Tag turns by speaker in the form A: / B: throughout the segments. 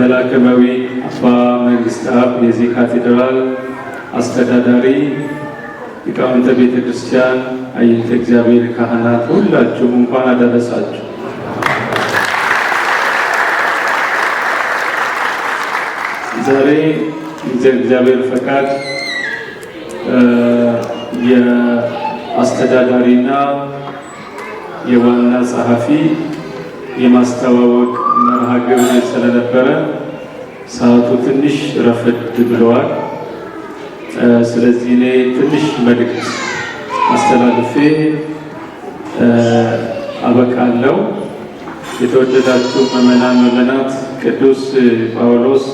A: መላከማዊ አባ መንግስት አብ የዚህ ካቴድራል አስተዳዳሪ፣ ሊቃውንተ ቤተ ክርስቲያን፣ አይንተ እግዚአብሔር ካህናት ሁላችሁም እንኳን አደረሳችሁ። ዛሬ እግዚአብሔር ፈቃድ የአስተዳዳሪና የዋና ጸሐፊ የማስተዋወቅ መርሃ ግብር ስለነበረ ሰዓቱ ትንሽ ረፈድ ብለዋል። ስለዚህ እኔ ትንሽ መልእክት አስተላልፌ አበቃለሁ። የተወደዳችሁ ምዕመናን ምዕመናት፣ ቅዱስ ጳውሎስ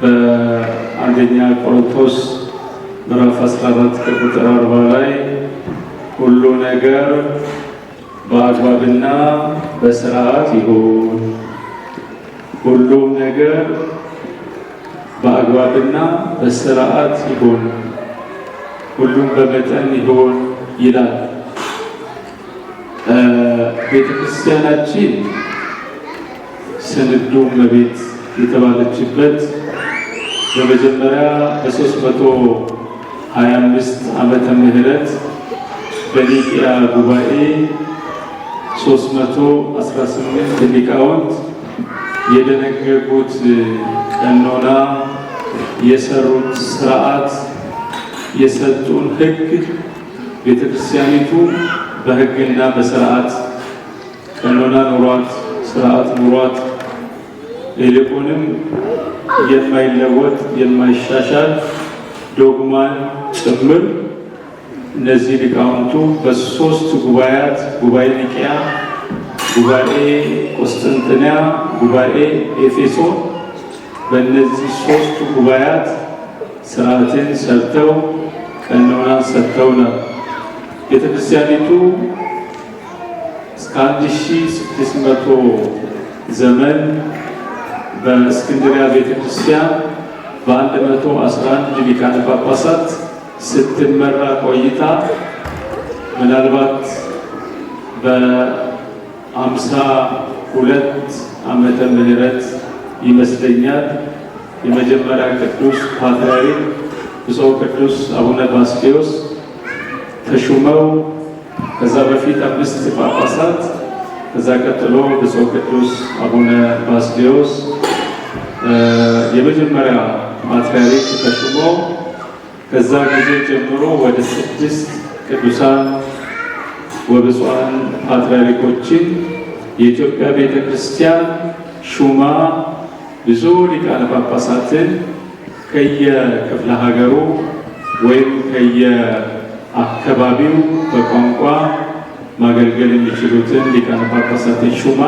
A: በአንደኛ ቆሮንቶስ ምዕራፍ 14 ከቁጥር 40 ላይ ሁሉ ነገር በአግባብና በስርዓት ይሁን፣ ሁሉም ነገር በአግባብና በስርዓት ይሁን፣ ሁሉም በመጠን ይሁን ይላል። ቤተክርስቲያናችን ስንዱ እመቤት የተባለችበት በመጀመሪያ በ325 ዓመተ ምህረት በኒቅያ ጉባኤ 318 ሊቃውንት የደነገጉት ቀኖና፣ የሰሩት ስርዓት፣ የሰጡን ሕግ ቤተክርስቲያኒቱ በሕግና በስርዓት ቀኖና ኑሯት፣ ስርዓት ኑሯት፣ ይልቁንም የማይለወጥ የማይሻሻል ዶግማን ጭምር እነዚህ ሊቃውንቱ በሶስት ጉባኤያት ጉባኤ ኒቅያ፣ ጉባኤ ቆስጥንጥንያ፣ ጉባኤ ኤፌሶን በእነዚህ ሶስት ጉባኤያት ስርዓትን ሰርተው ቀኖናን ሰጥተውናል። ቤተክርስቲያኒቱ እስከ 1600 ዘመን በእስክንድርያ ቤተክርስቲያን በ111 ሊቃነ ጳጳሳት ስትመራ ቆይታ ምናልባት በ52 ዓመተ ምህረት ይመስለኛል የመጀመሪያ ቅዱስ ፓትርያርክ ብፁዕ ቅዱስ አቡነ ባስልዮስ ተሹመው ከዛ በፊት 5 ጳጳሳት ከዛ ቀጥሎ ብፁዕ ቅዱስ አቡነ ባስልዮስ የመጀመሪያ ፓትርያርክ ተሹመው ከዛ ጊዜ ጀምሮ ወደ 6 ቅዱሳን ወብፁዓን ፓትርያርኮችን የኢትዮጵያ ቤተክርስቲያን ሹማ ብዙ ሊቃነ ጳጳሳትን ከየክፍለ ሀገሩ ወይም ከየአካባቢው በቋንቋ ማገልገል የሚችሉትን ሊቃነ ጳጳሳትን ሹማ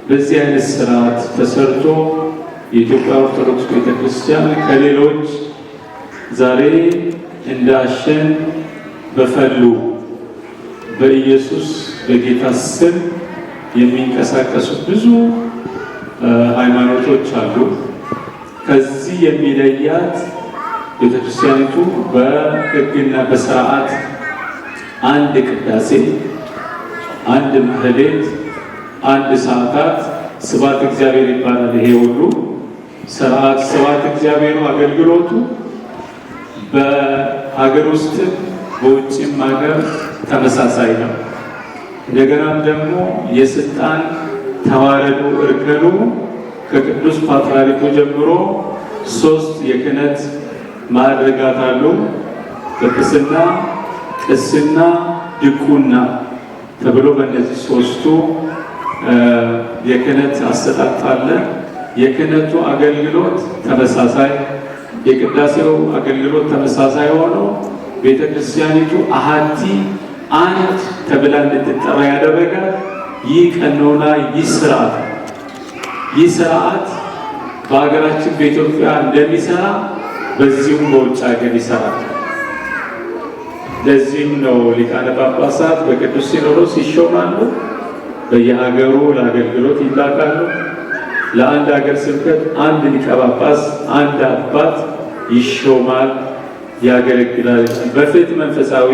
A: በዚህ አይነት ስርዓት ተሰርቶ የኢትዮጵያ ኦርቶዶክስ ቤተክርስቲያን ከሌሎች ዛሬ እንዳሸን በፈሉ በኢየሱስ በጌታ ስም የሚንቀሳቀሱ ብዙ ሃይማኖቶች አሉ። ከዚህ የሚለያት ቤተክርስቲያኒቱ በሕግና በስርዓት አንድ ቅዳሴ፣ አንድ ማህሌት፣ አንድ ሰዓታት ስብሐት እግዚአብሔር ይባላል። ይሄ ሁሉ ስርዓት ስብሐት እግዚአብሔር አገልግሎቱ በሀገር ውስጥ በውጭም ሀገር ተመሳሳይ ነው። እንደገናም ደግሞ የስልጣን ተዋረዱ እርከኑ ከቅዱስ ፓትርያርኩ ጀምሮ 3 የክህነት ማዕረጋት አሉ። ጵጵስና፣ ቅስና፣ ድቁና ተብሎ በእነዚህ 3ቱ የክህነት አሰጣጥ አለ። የክህነቱ አገልግሎት ተመሳሳይ፣ የቅዳሴው አገልግሎት ተመሳሳይ ሆኖ ቤተክርስቲያኒቱ አሃቲ አንድ ተብላ እንድትጠራ ያደረጋት ይህ ቀኖና፣ ይህ ስርዓት በሀገራችን በኢትዮጵያ እንደሚሰራ በዚሁም በውጭ ሀገር ይሰራል። ለዚህም ነው ሊቃነ ጳጳሳት በቅዱስ ሲኖዶስ ይሾማሉ፣ በየሀገሩ ለአገልግሎት ይላካሉ። ለአንድ ሀገር ስብከት አንድ ሊቀ ጳጳስ፣ አንድ አባት ይሾማል፣ ያገለግላል። በፍትሕ መንፈሳዊ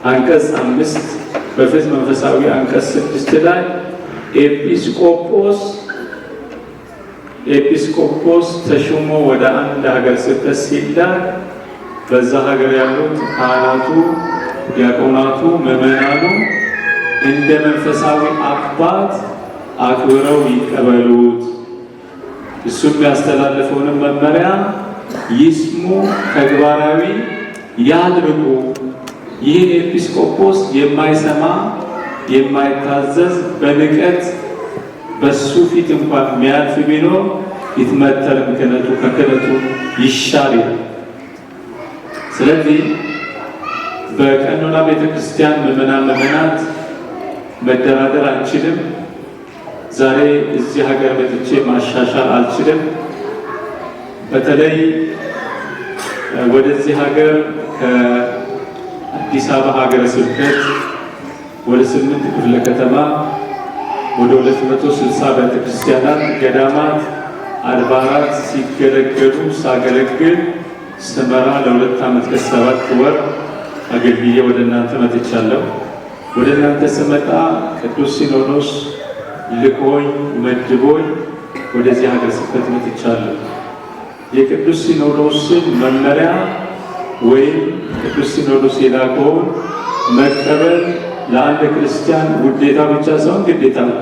A: አንቀጽ 5 በፍትሕ መንፈሳዊ አንቀጽ 6 ላይ ኤጲስቆጶስ ኤጲስቆጶስ ተሹሞ ወደ አንድ ሀገር ስብከት ሲላክ በዛ ሀገር ያሉት ካህናቱ፣ ዲያቆናቱ፣ ምዕመናኑ እንደ መንፈሳዊ አባት አክብረው ይቀበሉት። እሱም ያስተላለፈውን መመሪያ ይስሙ፣ ተግባራዊ ያድርጉ። ይህን ኤጲስቆጶስ የማይሰማ የማይታዘዝ በንቀት በሱ ፊት እንኳን የሚያልፍ ቢኖር ይትመተር ክህነቱ ከክህነቱ ይሻር። ስለዚህ በቀኖና ቤተክርስቲያን ምዕመናት መደራደር አንችልም። ዛሬ እዚህ ሀገር መጥቼ ማሻሻል አልችልም። በተለይ ወደዚህ ሀገር ከአዲስ አበባ ሀገረ ስብከት ወደ 8 ክፍለ ከተማ ወደ 260 ቤተክርስቲያናት፣ ገዳማት፣ አድባራት ሲገለገሉ ሳገለግል ስመራ ለ2 ዓመት ከ7 ወር አገልግዬ ወደ እናንተ መጥቻለሁ። ወደ እናንተ ስመጣ ቅዱስ ሲኖዶስ ልኮኝ መድቦኝ ወደዚህ ሀገረ ስብከት መጥቻለሁ። የቅዱስ ሲኖዶስን መመሪያ ወይም ቅዱስ ሲኖዶስ የላከውን መቀበል ለአንድ ክርስቲያን ውዴታ ብቻ ሳይሆን ግዴታ ነው።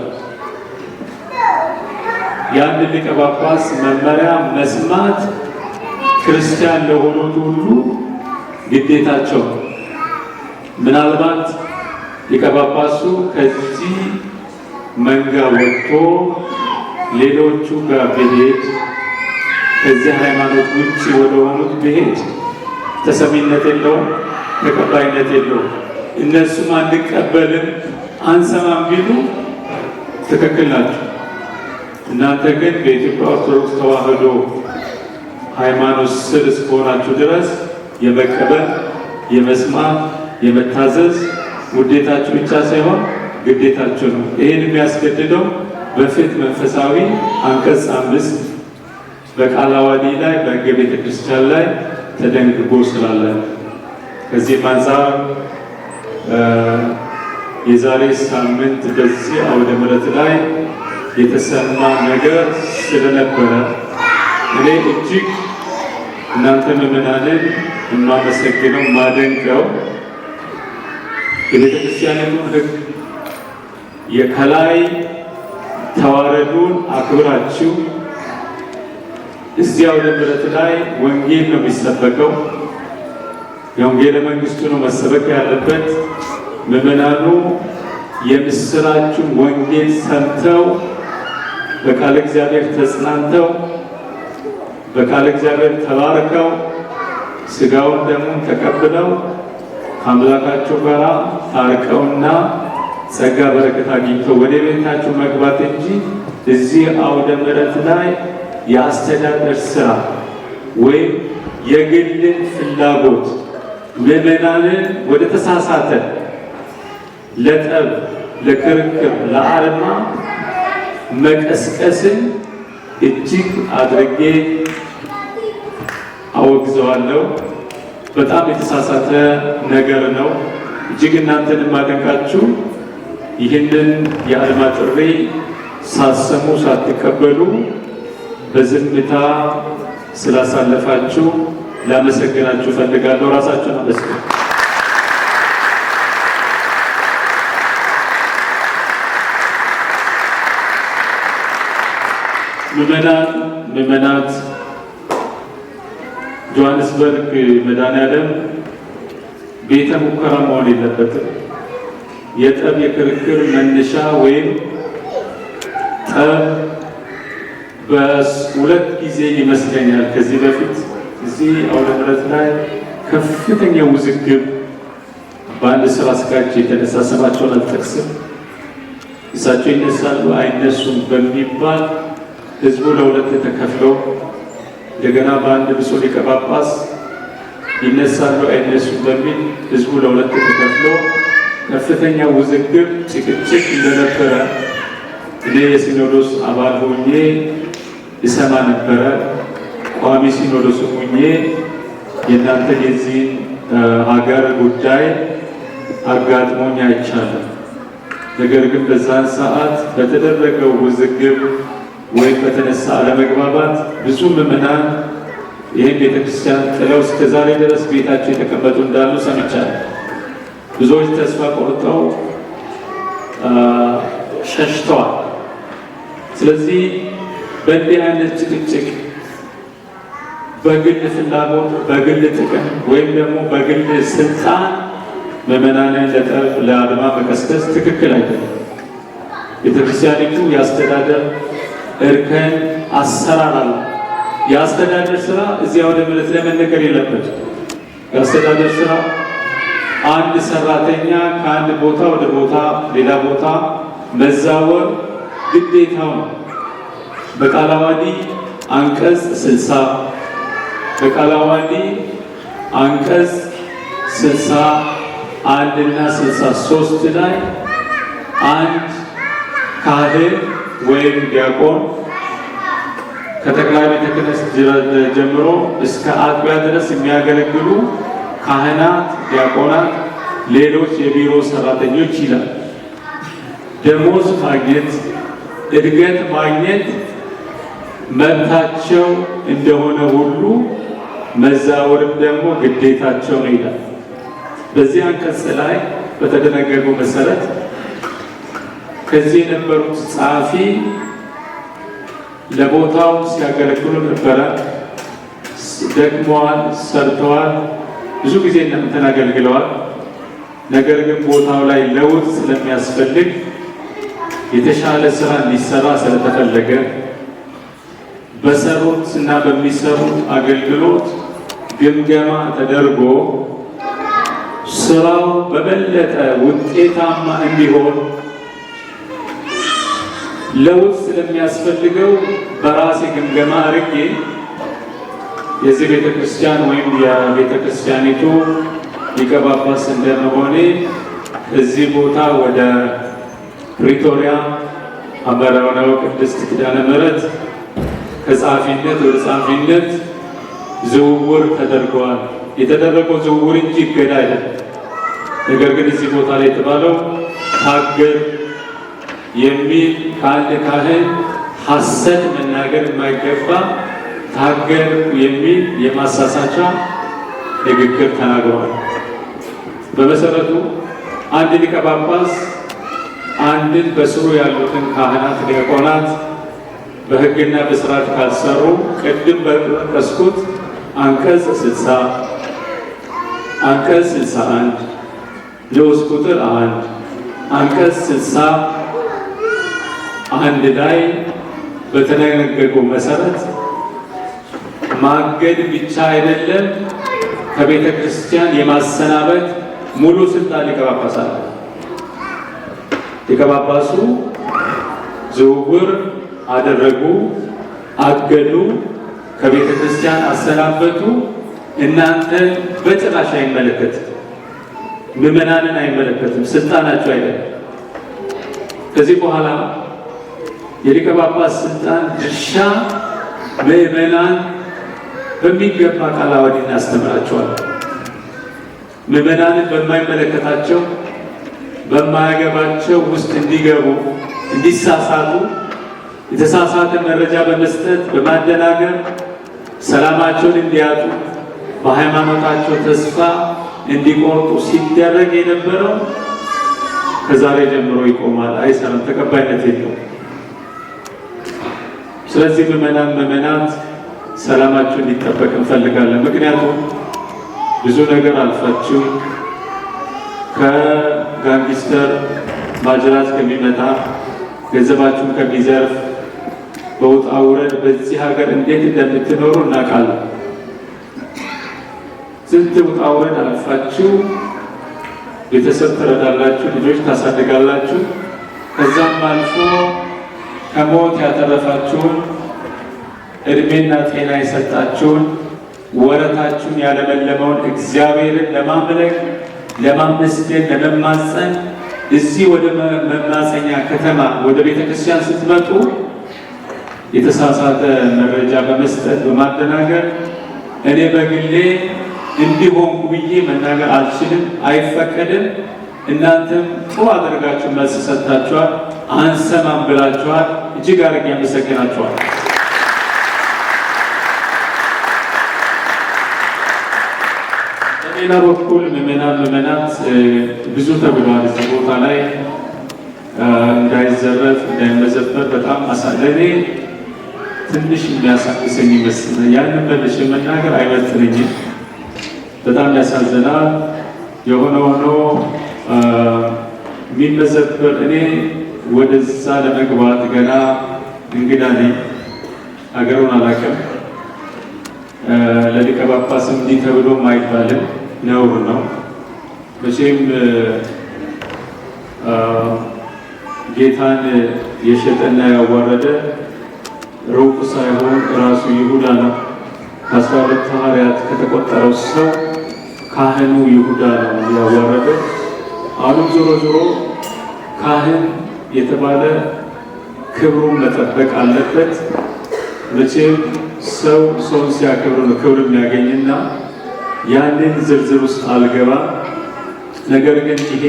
A: የአንድ ሊቀ ጳጳስ መመሪያ መስማት ክርስቲያን ለሆኑት ሁሉ ግዴታቸው። ምናልባት ሊቀ ጳጳሱ ከዚህ መንጋ ወጥቶ ሌሎቹ ጋር ብሄድ፣ ከዚህ ሃይማኖት ውጭ ወደ ሆኑት ብሄድ ተሰሚነት የለውም፣ ተቀባይነት የለውም። እነሱም አንቀበልም አንሰማም ቢሉ ትክክል ናቸው። እናንተ ግን በኢትዮጵያ ኦርቶዶክስ ተዋሕዶ ሃይማኖት ስር እስከሆናችሁ ድረስ የመቀበል የመስማት የመታዘዝ ውዴታችሁ ብቻ ሳይሆን ግዴታችሁ ነው። ይህን የሚያስገድደው በፍትሕ መንፈሳዊ አንቀጽ 5 በቃለ ዓዋዲ ላይ በሕገ ቤተ ክርስቲያን ላይ ተደንግጎ ስላለ ከዚህ አንፃር የዛሬ ሳምንት በዚህ አውደ ምሕረት ላይ የተሰማ ነገር ስለነበረ እኔ እጅግ እናንተ ምዕመናንን የማመሰግነው ማደንቀው የቤተ ክርስቲያኒቱን ሕግ የከላይ ተዋረዱን አክብራችሁ እዚህ አውደ ምሕረት ላይ ወንጌል ነው የሚሰበከው። የወንጌል መንግስቱ ነው መሰበክ ያለበት። ምዕመናኑ የምስራቹን ወንጌል ሰምተው በቃለ እግዚአብሔር ተጽናንተው በቃለ እግዚአብሔር ተባርከው ስጋውን ደሙን ተቀብለው ከአምላካቸው ጋር ታርቀውና ጸጋ በረከት አግኝተው ወደ ቤታቸው መግባት እንጂ እዚህ አውደ ምሕረት ላይ የአስተዳደር ስራ ወይም የግልን ፍላጎት ምዕመናንን ወደ ተሳሳተ ለጠብ፣ ለክርክር፣ ለአርማ መቀስቀስን እጅግ አድርጌ አወግዘዋለሁ። በጣም የተሳሳተ ነገር ነው። እጅግ እናንተን ማደንቃችሁ ይህንን የአድማ ጥሪ ሳሰሙ ሳትቀበሉ በዝምታ ስላሳለፋችሁ ላመሰግናችሁ ፈልጋለሁ። ራሳችሁን አመስግኑ። ምዕመናት ጆሐንስበርግ መድኃኔዓለም ቤተ ሙከራ መሆን የለበትም። የጠብ የክርክር መነሻ ወይም ጠብ በሁለት ጊዜ ይመስለኛል ከዚህ በፊት እዚህ አውደ ምሕረት ላይ ከፍተኛ ውዝግብ በአንድ ስራ አስኪያጅ የተነሳ ስማቸውን አልጠቅስም፣ እሳቸው ይነሳሉ አይነሱም በሚባል ህዝቡ ለሁለት ተከፍለው እንደገና በአንድ ብፁዕ ሊቀ ጳጳስ ይነሳሉ አይነሱም በሚል ህዝቡ ለሁለት ተከፍሎ ከፍተኛ ውዝግብ ጭቅጭቅ እንደነበረ እኔ የሲኖዶስ አባል ሆኜ ይሰማ ነበረ። ቋሚ ሲኖዶስ ሆኜ የእናንተ የዚህ ሀገር ጉዳይ አጋጥሞኝ አይቻለሁ። ነገር ግን በዛን ሰዓት በተደረገው ውዝግብ ወይም በተነሳ አለመግባባት ብዙ ምዕመናን ይህን ቤተክርስቲያን ጥለው እስከዛሬ ድረስ ቤታቸው የተቀመጡ እንዳሉ ሰምቻለሁ። ብዙዎች ተስፋ ቆርጠው ሸሽተዋል። ስለዚህ በእንዲህ አይነት ጭቅጭቅ በግል ፍላጎት፣ በግል ጥቅም ወይም ደግሞ በግል ስልጣን ምዕመናንን ለጠብ ለአድማ መቀስቀስ ትክክል አይደለም። ቤተክርስቲያኒቱ የአስተዳደር እርከን አሰራር አለ። የአስተዳደር ስራ እዚያ ወደ ምለት ለመነገር የለበትም። የአስተዳደር ስራ አንድ ሰራተኛ ከአንድ ቦታ ወደ ሌላ ቦታ መዛወር ግዴታው ነው። በቃለ ዓዋዲ አንቀጽ 60 በቃለ ዓዋዲ አንቀጽ 61 እና 63 ላይ አንድ ካህን ወይም ዲያቆን ከጠቅላይ ቤተ ክህነት ጀምሮ እስከ አጥቢያ ድረስ የሚያገለግሉ ካህናት፣ ዲያቆናት፣ ሌሎች የቢሮ ሰራተኞች ይላል ደሞዝ ማግኘት፣ እድገት ማግኘት መብታቸው እንደሆነ ሁሉ መዛወርም ደግሞ ግዴታቸው ነው ይላል። በዚህ አንቀጽ ላይ በተደነገገው መሰረት ከዚህ የነበሩት ጸሐፊ ለቦታው ሲያገለግሉ ነበረ። ደክመዋል፣ ሰርተዋል፣ ብዙ ጊዜ እናንተን አገልግለዋል። ነገር ግን ቦታው ላይ ለውጥ ስለሚያስፈልግ የተሻለ ስራ እንዲሰራ ስለተፈለገ በሰሩት እና በሚሰሩት አገልግሎት ግምገማ ተደርጎ ስራው በበለጠ ውጤታማ እንዲሆን ለውጥ ስለሚያስፈልገው በራሴ ግምገማ አድርጌ የዚህ ቤተክርስቲያን ወይም የቤተክርስቲያኒቱ ሊቀ ጳጳስ እንደመሆኔ እዚህ ቦታ ወደ ፕሪቶሪያ አመራው ቅድስት ኪዳነ ምሕረት ከጸሐፊነት ወደ ጸሐፊነት ዝውውር ተደርገዋል። የተደረገው ዝውውር እንጂ እገዳ አይደለም። ነገር ግን እዚህ ቦታ ላይ የተባለው ታገር የሚል ከአንድ ካህን ሐሰት መናገር የማይገባ ታገር የሚል የማሳሳቻ ንግግር ተናግረዋል። በመሰረቱ አንድ ሊቀ ጳጳስ አንድን በስሩ ያሉትን ካህናት፣ ዲያቆናት በሕግና በስርዓት ካልሰሩ ቅድም በጠቀስኩት አንቀጽ 60 አንቀጽ 61 ንዑስ ቁጥር 1 አንቀጽ 61 ላይ በተደነገገው መሰረት ማገድ ብቻ አይደለም፣ ከቤተ ክርስቲያን የማሰናበት ሙሉ ስልጣን ሊቀ ጳጳስ አለ። ሊቀ ጳጳሱ ዝውውር አደረጉ፣ አገዱ፣ ከቤተ ክርስቲያን አሰናበቱ። እናንተን በጭራሽ አይመለከትም፣ ምዕመናንን አይመለከትም፣ ስልጣናቸው አይደለም። ከዚህ በኋላ የሊቀ ጳጳስ ስልጣን ድርሻ ምዕመናን በሚገባ ቃለ ዓዋዲ እናስተምራቸዋለን። ምዕመናንን በማይመለከታቸው በማያገባቸው ውስጥ እንዲገቡ እንዲሳሳቱ የተሳሳተ መረጃ በመስጠት በማደናገር ሰላማቸውን እንዲያጡ በሃይማኖታቸው ተስፋ እንዲቆርጡ ሲደረግ የነበረው ከዛሬ ጀምሮ ይቆማል፣ አይሰራም፣ ተቀባይነት የለውም። ስለዚህ ምዕመናት ሰላማችሁ እንዲጠበቅ እንፈልጋለን። ምክንያቱም ብዙ ነገር አልፋችሁ ከጋንጊስተር ማጅራት ከሚመጣ ገንዘባችሁን ከሚዘርፍ በውጣ ውረድ በዚህ ሀገር እንዴት እንደምትኖሩ እናውቃለን። ስንት ውጣ ውረድ አልፋችሁ ቤተሰብ ትረዳላችሁ፣ ልጆች ታሳድጋላችሁ። ከዛም አልፎ ከሞት ያተረፋችሁን እድሜና ጤና የሰጣችሁን ወረታችሁን ያለመለመውን እግዚአብሔርን ለማምለክ ለማመስገን ለመማፀን እዚህ ወደ መማፀኛ ከተማ ወደ ቤተክርስቲያን ስትመጡ የተሳሳተ መረጃ በመስጠት በማደናገር እኔ በግሌ እንዲሆንኩ ብዬ መናገር አልችልም፣ አይፈቀድም። እናንተም ጥሩ አድርጋችሁ መልስ ሰጥታችኋል፣ አንሰማም ብላችኋል። እጅግ አድርጌ አመሰግናችኋለሁ። በሌላ በኩል ምዕመናት ብዙ ተብለዋል። እዚህ ቦታ ላይ እንዳይዘረፍ እንዳይመዘበር በጣም ለእኔ ትንሽ የሚያሳክሰኝ ይመስላል። ያንን መልሼ መናገር አይመጥነኝም። በጣም ያሳዝናል። የሆነ ሆኖ የሚመዘበር እኔ ወደዛ ለመግባት ገና እንግዳ ነኝ። ሀገሩን አላውቅም። ለሊቀ ጳጳስ እንዲህ ተብሎም አይባልም፣ ነውር ነው። መቼም ጌታን የሸጠና ያዋረደ ሩቅ ሳይሆን ራሱ ይሁዳ ነው። ከ12 ሐዋርያት ከተቆጠረው ሰው ካህኑ ይሁዳ ነው ያዋረደው። አሁንም ዞሮ ዞሮ ካህን የተባለ ክብሩን መጠበቅ አለበት። መቼም ሰው ሰውን ሲያከብር ነው ክብር የሚያገኝና ያንን ዝርዝር ውስጥ አልገባም። ነገር ግን ይሄ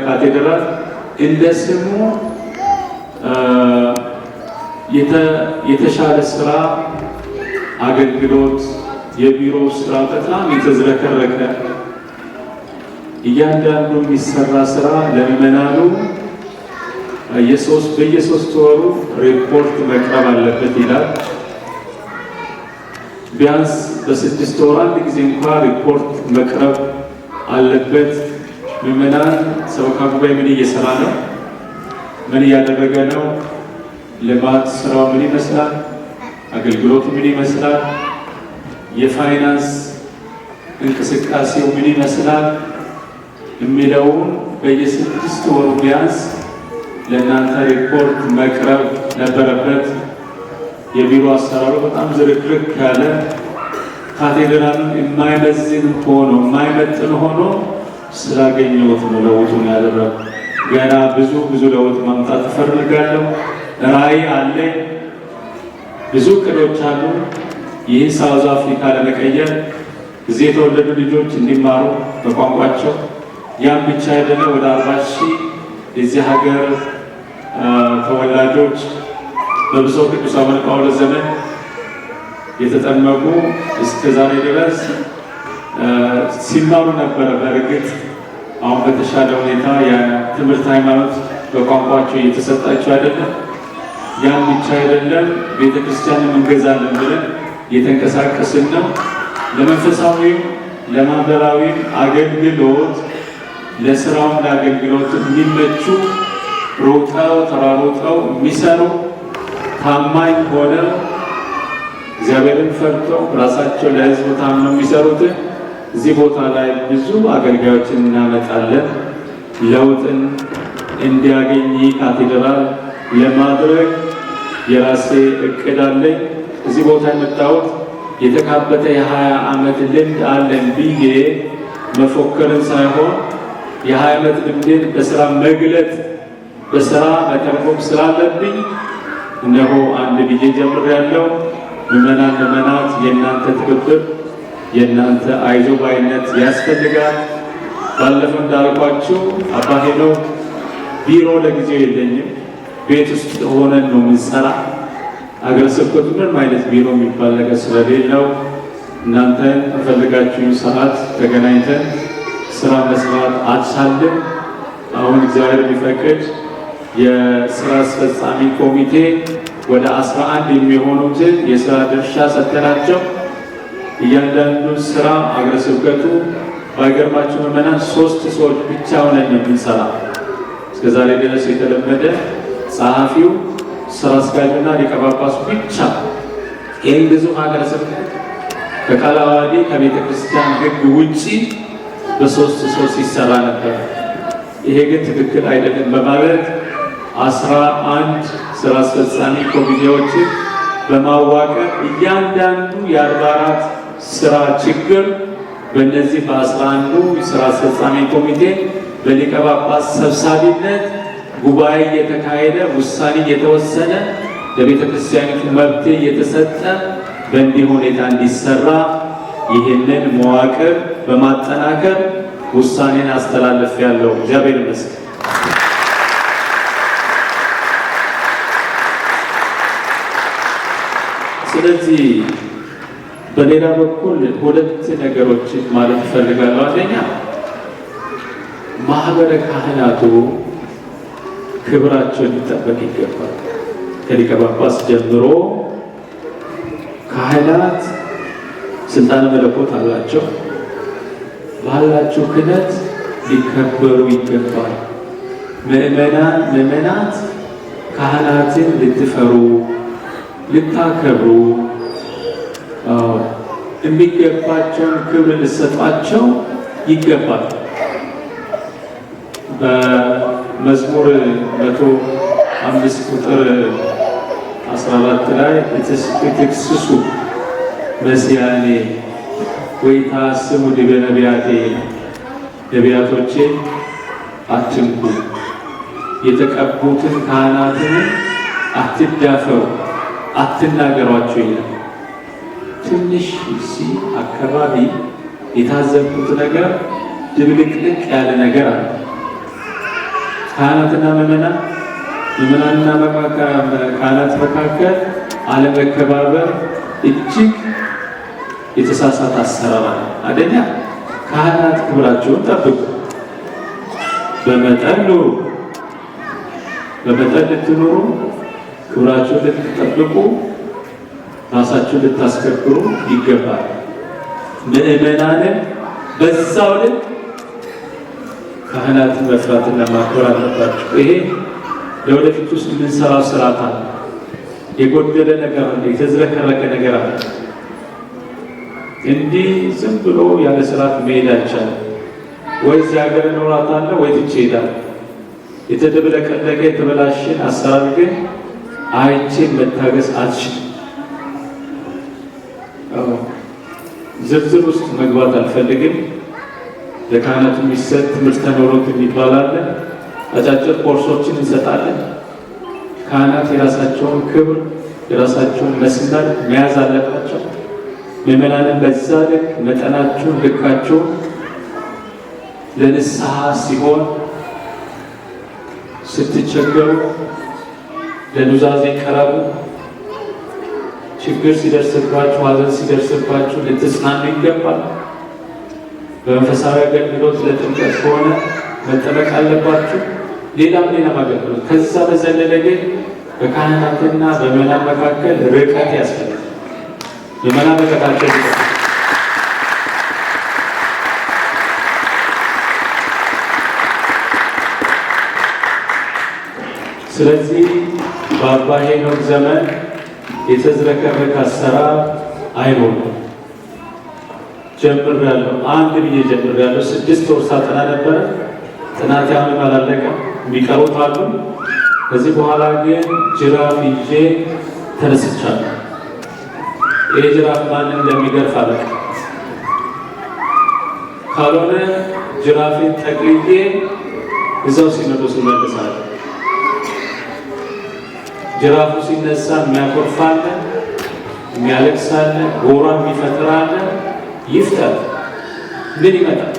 A: ካቴድራል እንደ ስሙ የተሻለ ስራ አገልግሎት፣ የቢሮ ስራ በጣም የተዝረከረከ እያንዳንዱ የሚሰራ ስራ ለምዕመናኑ በየሶስት ወሩ ሪፖርት መቅረብ አለበት ይላል። ቢያንስ በ6 ወር አንድ ጊዜ እንኳን ሪፖርት መቅረብ አለበት። ምዕመናን ሰበካ ጉባኤ ምን እየሰራ ነው? ምን እያደረገ ነው? ልማት ስራው ምን ይመስላል? አገልግሎቱ ምን ይመስላል? የፋይናንስ እንቅስቃሴው ምን ይመስላል የሚለውን በየ6 ወሩ ቢያንስ ለእናንተ ሪፖርት መቅረብ ነበረበት። የቢሮ አሰራሩ በጣም ዝርክርክ ያለ ካቴድራልን የማይመዝን ሆኖ የማይመጥን ሆኖ ስላገኘሁት ነው ለውጡን ያደረኩ። ገና ብዙ ለውጥ ማምጣት እፈልጋለሁ። ራዕይ አለኝ። ብዙ እቅዶች አሉ። ይህ ሳውዝ አፍሪካ ለመቀየር እዚህ የተወለዱ ልጆች እንዲማሩ በቋንቋቸው፣ ያም ብቻ አይደለም ወደ 40,000 የዚህ ሀገር ተወላጆች በብፁዕ ቅዱስ አቡነ ጳውሎስ ዘመን የተጠመቁ እስከ ዛሬ ድረስ ሲማሩ ነበረ። በእርግጥ አሁን በተሻለ ሁኔታ የትምህርት ሃይማኖት በቋንቋቸው እየተሰጣቸው አይደለም። ያን ብቻ አይደለም፣ ቤተክርስቲያንን እንገዛለን ብለን እየተንቀሳቀስን ነው። ለመንፈሳዊም ለማህበራዊም አገልግሎት ለስራውም ለአገልግሎት የሚመቹ ሮጠው ተራሮጠው የሚሰሩ ታማኝ ሆነው እግዚአብሔርን ፈርተው ራሳቸው ለሕዝቡ ታምነው የሚሰሩትን እዚህ ቦታ ላይ ብዙ አገልጋዮችን እናመጣለን። ለውጥን እንዲያገኝ ካቴድራል ለማድረግ የራሴ እቅድ አለኝ። እዚህ ቦታ የመጣሁት የተካበተ የ20 ዓመት ልምድ አለን ብዬ መፎከርን ሳይሆን የ20 ዓመት ልምድን በስራ መግለጥ በስራ መተርጎም ስላለብኝ እነሆ አንድ ብዬ ጀምሬያለሁ። ምዕመናት የእናንተ ትብብር የእናንተ አይዞ ባይነት ያስፈልጋል። ባለፈው እንዳልኳችሁ አባ ሄኖክ ቢሮ ለጊዜው የለኝም፣ ቤት ውስጥ ሆነን ነው የምንሰራ። አገረ ስብከቱ ምንም አይነት ቢሮ የሚባል ነገር ስለሌለው እናንተን በፈልጋችሁ ሰዓት ተገናኝተን ስራ መስራት አልቻልም። አሁን እግዚአብሔር ቢፈቅድ የስራ አስፈጻሚ ኮሚቴ ወደ 11 የሚሆኑትን የስራ ድርሻ ሰጥተናቸው እያንዳንዱ ስራ አገረ ስብከቱ ባይገርማችሁ ምዕመናን 3 ሰዎች ብቻ ሆነን የምንሰራ። እስከዛሬ ድረስ የተለመደ ጸሐፊው፣ ስራ አስኪያጁና ሊቀ ጳጳሱ ብቻ። ይህን ግዙፍ ሀገረ ስብከት ከቃለ ዓዋዲ ከቤተ ክርስቲያን ሕግ ውጪ በ3 ሰው ሲሰራ ነበር። ይሄ ግን ትክክል አይደለም በማለት 11 ስራ አስፈጻሚ ኮሚቴዎችን በማዋቀር እያንዳንዱ የ44 ስራ ችግር በእነዚህ በ11ዱ ስራ አስፈጻሚ ኮሚቴ በሊቀ ጳጳስ ሰብሳቢነት ጉባኤ እየተካሄደ ውሳኔ እየተወሰነ ለቤተ ክርስቲያኒቱ መብት እየተሰጠ በእንዲህ ሁኔታ እንዲሰራ ይህንን መዋቅር በማጠናከር ውሳኔን አስተላለፊያለሁ። እግዚአብሔር ይመስገን። ስለዚህ በሌላ በኩል ሁለት ነገሮችን ማለት እፈልጋለሁ። አንደኛ ማህበረ ካህናቱ ክብራቸው ሊጠበቅ ይገባል። ከሊቀ ጳጳስ ጀምሮ ካህናት ስልጣነ መለኮት አላቸው። ባላቸው ክህነት ሊከበሩ ይገባል። ምእመናት ካህናትን ልትፈሩ ልታከብሩ የሚገባቸውን ክብር ልሰጧቸው ይገባል። በመዝሙር 105 ቁጥር 14 ላይ ኢትክስሱ መስያኔ ወኢታስሙ ዲበ ነቢያቴ፣ ነቢያቶቼ አትንኩ፣ የተቀቡትን ካህናትን አትዳፈሩ፣ አትናገሯቸው ይላል። ትንሽ እዚህ አካባቢ የታዘብኩት ነገር ድብልቅልቅ ያለ ነገር አለ። ካህናትና ምዕመናንና ካህናት መካከል አለመከባበር እጅግ የተሳሳተ አሰራር አለ። አንደኛ ካህናት ክብራቸውን ጠብቁ፣ በመጠን ኑሩ። በመጠን ልትኖሩ፣ ክብራቸውን ልትጠብቁ፣ ራሳቸውን ልታስከብሩ ይገባል። ምዕመናንን በዛው ልክ ካህናትን መፍራትና ማክበር አለባቸው። ይሄ ለወደፊት ውስጥ የምንሰራው ስርዓት አለ። የጎደለ ነገር አለ፣ የተዝረከረከ ነገር አለ። እንዲህ ዝም ብሎ ያለ ስርዓት መሄድ አይቻልም። ወይ እዚህ ሀገር እኖራታለሁ ወይ ትቼ እሄዳለሁ። የተደበለቀለቀ የተበላሸን አሰራር ግን አይቼ መታገስ አልችልም። ዝርዝር ውስጥ መግባት አልፈልግም። ለካህናቱ የሚሰጥ ትምህርት ተኖሮት የሚባል አለ። አጫጭር ኮርሶችን እንሰጣለን። ካህናት የራሳቸውን ክብር የራሳቸውን መስመር መያዝ አለባቸው። ምዕመናንን በዛ ልክ መጠናቸውን ልካቸውን ለንስሐ ሲሆን ስትቸገሩ ለኑዛዜ ቀረቡ። ችግር ሲደርስባችሁ፣ ሐዘን ሲደርስባችሁ ልትጽናኑ ይገባል። በመንፈሳዊ አገልግሎት ለጥምቀት ከሆነ መጠበቅ አለባችሁ። ሌላም አገልግሎት። ከዛ በዘለለ ግን በካህናትና በምዕመናን መካከል ርቀት ያስፈልጋል። ምዕመናን ርቀታቸው ይጠብቃል። ስለዚህ በአባ ሄኖክ ዘመን የተዝረከረከ አሰራር አይኖርም። ጀምሬያለሁ፣ አንድ ብዬ ጀምሬያለሁ። 6 ወር ሳጠና ነበረ። ጥናት አሁንም አላለቀም፣ የሚቀሩት አሉ። ከዚህ በኋላ ግን ጅራፍ ይዤ ተነስቻለሁ። ይህ ጅራፍ ማንን እንደሚገርፍ አላውቅም። ካልሆነ ጅራፌን ጠቅልዬ እዛው ሲኖዶስ እመልሳለሁ። ጅራፉ ሲነሳ የሚያኮርፋለ፣ የሚያለቅሳለ፣ ጎራ የሚፈጥራለ። ይፍጠር፣ ምን ይመጣል?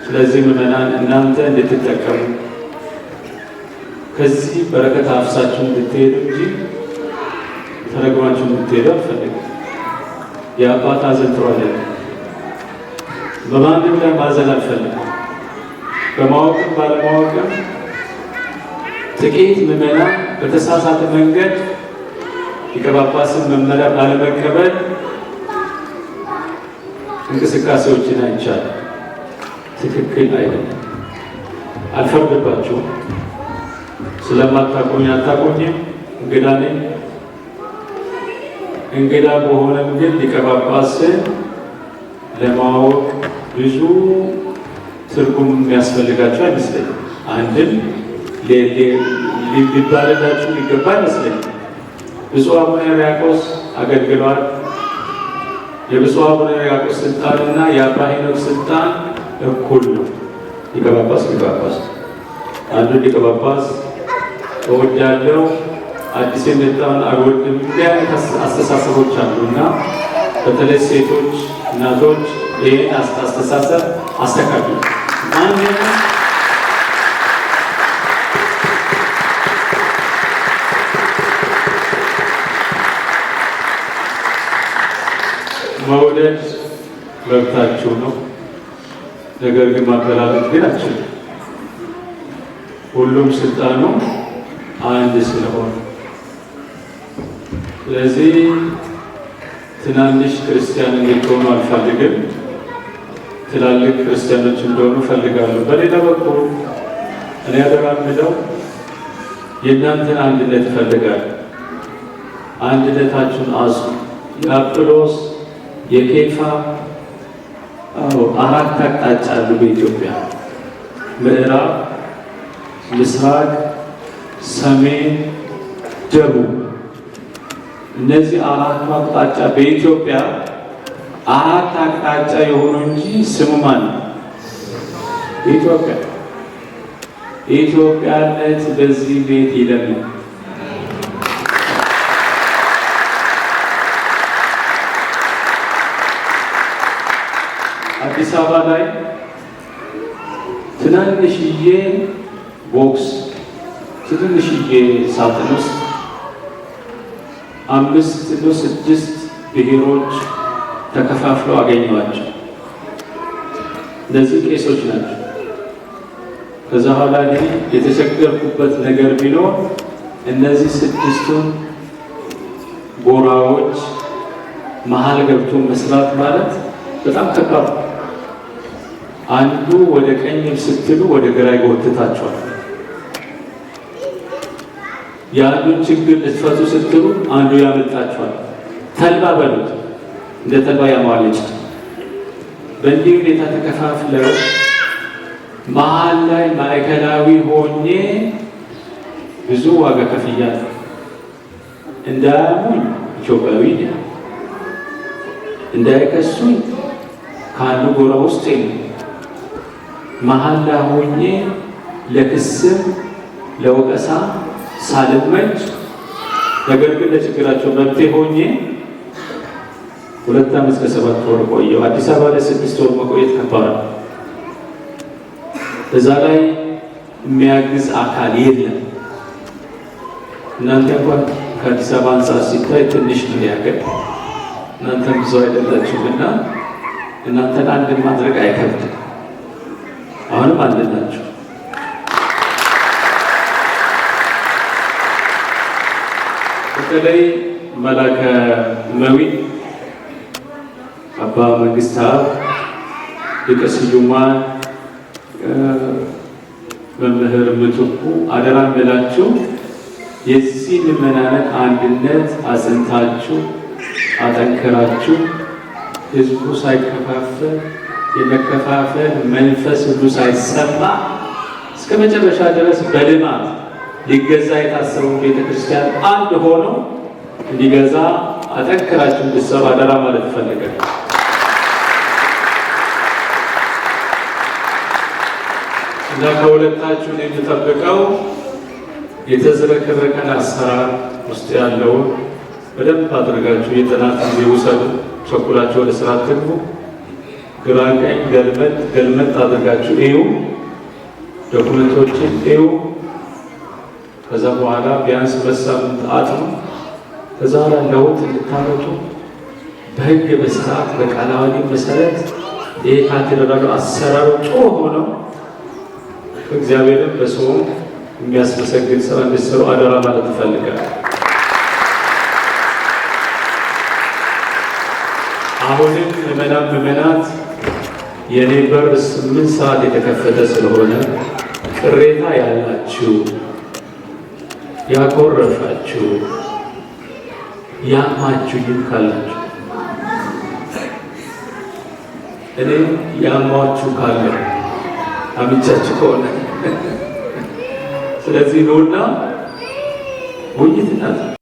A: ስለዚህ ምዕመናን እናንተ እንድትጠቀሙ ከዚህ በረከት አፍሳችሁ እንድትሄዱ እንጂ ተረግማችሁ እንድትሄዱ አልፈልግም። የአባት ሐዘን ጥሩ አይደለም። በማንም ላይ ማዘን አልፈልግም። በማወቅም ባለማወቅም ጥቂት ምዕመናን በተሳሳተ መንገድ ሊቀ ጳጳስን መመሪያ ባለመቀበል እንቅስቃሴዎችን አይቻልም። ትክክል አይደለም። አልፈርድባችሁም። ስለማታቆኝ አታቆኝም። እንግዳ ነኝ። እንግዳ በሆነም ግን ሊቀ ጳጳስን ለማወቅ ብዙ ትርጉም የሚያስፈልጋቸው አይመስለኝም። አንድም ሊባልላችሁ ሊገባ አይመስለኝም። ብፁዕ አቡነ ሕርያቆስ አገልግሏል። የብፁዕ አቡነ ሕርያቆስ ስልጣንና የአባ ሄኖክ ስልጣን እኩል ነው። ሊቀ ጳጳስ አንዱ ሊቀ ጳጳስ እወዳለሁ፣ አዲስ የመጣውን አልወድም። እንዲህ አይነት አስተሳሰቦች አሉና በተለይ ሴቶች፣ እናቶች ይህን አስተሳሰብ አስተካክሉ። መውደድ መብታችሁ ነው። ነገር ግን ማበላለጥ ግን አትችሉም። ሁሉም ስልጣኑ አንድ ስለሆነ፣ ስለዚህ ትናንሽ ክርስቲያን እንድትሆኑ አልፈልግም። ትላልቅ ክርስቲያኖች እንደሆኑ እፈልጋለሁ። በሌላ በኩል እኔ ያደራምደው የእናንተን አንድነት እፈልጋለሁ። አንድነታችሁን አጽኑ። የአጵሎስ የኬፋ አራት አቅጣጫ አሉ በኢትዮጵያ: ምዕራብ፣ ምስራቅ፣ ሰሜን፣ ደቡብ። እነዚህ አራቱ አቅጣጫ በኢትዮጵያ አራት አቅጣጫ የሆኑ እንጂ ስሙ ማን ነው? ኢትዮጵያ። ኢትዮጵያነት በዚህ ቤት ይለምል። አዲስ አበባ ላይ ትናንሽዬ ቦክስ ትንሽዬ ሳጥን ውስጥ 5 ነው 6 ብሔሮች ተከፋፍለው አገኘዋቸው። እነዚህ ቄሶች ናቸው። ከዛ በኋላ የተቸገርኩበት ነገር ቢኖር እነዚህ 6ቱን ጎራዎች መሀል ገብቶ መስራት ማለት በጣም ከባድ። አንዱ ወደ ቀኝ ስትሉ ወደ ግራ ይጎትታቸዋል። የአንዱን ችግር ልትፈቱ ስትሉ አንዱ ያመልጣቸዋል። ተልባ በሉት፣ እንደ ተልባ ያማለች። በእንዲህ ሁኔታ ተከፋፍለው መሀል ላይ ማዕከላዊ ሆኜ ብዙ ዋጋ ከፍያለሁ። እንዳያሙኝ ኢትዮጵያዊ እንዳይከሱኝ ከአንዱ ጎራ ውስጥ መሀል ላይ ሆኜ ለክስም ለወቀሳ ሳልመች፣ ነገር ግን ለችግራቸው መብቴ ሆኜ 2 ዓመት ከ7 ወር ቆየሁ። አዲስ አበባ ላይ 6 ወር መቆየት ከባድ ነው። እዛ ላይ የሚያግዝ አካል የለም። እናንተ እንኳን ከአዲስ አበባ አንጻር ሲታይ ትንሽ ነው ያገር፣ እናንተም ብዙ አይደላችሁምና እናንተን አንድ ማድረግ አይከብድም። አሁንም አንድ ናችሁ። በተለይ መላከ መዊ አባ መንግስታ ሊቀ ስዩማን መምህር ምትኩ አደራ ብላችሁ የዚህ ምዕመናንን አንድነት አጽንታችሁ አጠንክራችሁ ህዝቡ ሳይከፋፈል የመከፋፈል መንፈስ ሁሉ ሳይሰማ እስከ መጨረሻ ድረስ በልማት ሊገዛ የታሰበው ቤተክርስቲያን አንድ ሆኖ እንዲገዛ አጠንክራችሁ እንድትሰሩ አደራ ማለት ፈልጋለሁ። እና ከሁለታችሁ የምጠብቀው የተዝረከረከን አሰራር ውስጥ ያለውን በደንብ አድርጋችሁ የጥናት ጊዜ ውሰዱ። ቸኩላችሁ ወደ ስራ ትግቡ። ግራ ቀኝ ገልመጥ አድርጋችሁ እዩ፣ ዶኩመንቶችን እዩ። ከዛ በኋላ ቢያንስ 2 ሳምንት አጥኑ። ከዛ በኋላ ለውጥ እንድታመጡ በህግ በስርዓት በቃለ ዓዋዲ መሰረት ይሄ ካቴድራሉ አሰራሩ ጥሩ ሆነው እግዚአብሔርን በሰውም የሚያስመሰግን ስራ እንዲሰሩ አደራ ማለት እፈልጋለሁ። አሁንም ምዕመናት የኔ በር 8 ሰዓት የተከፈተ ስለሆነ ቅሬታ ያላችሁ፣ ያኮረፋችሁ፣ ያማችሁም ካላችሁ እኔ ያማችሁ ካለ አምቻችሁ ከሆነ ስለዚህ ነውና ውይይት እናድርግ።